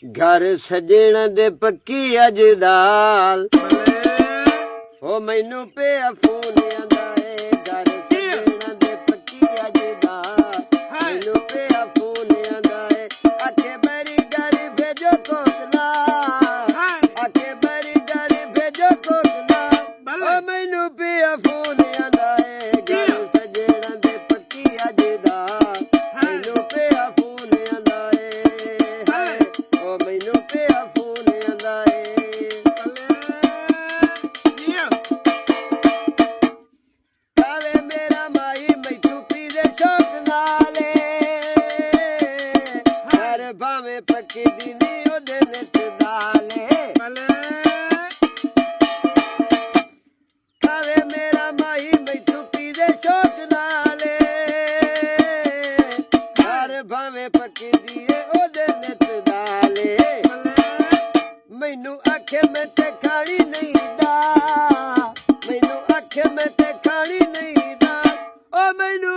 घर सजण दे पक्की अज दाल हो मैनू पे फोन आंदा है घर सजण दे पक्की अज दाल मैनू पे फोन आंदा है आखे बरी घर भेजो कोकला आखे बरी घर भेजो कोकला हो मैनू पे फोन आंदा है घर सजण दे पक्की अज दाल मैनू पे फोन आंदा है ओ मैनू पे फोन आंदा है कावे मेरा माई मैथू पीरे शौक नाले हर भावे पक्की दीनी ओदे नित दाले कावे मेरा माई मैथू पीरे शौक नाले हर भावे पक्की दिए ओदे नित दाले मैनू आखे मैं ते खानी नहीं दा मैनू आखे मैं ते खानी नहीं दा ओ मैनू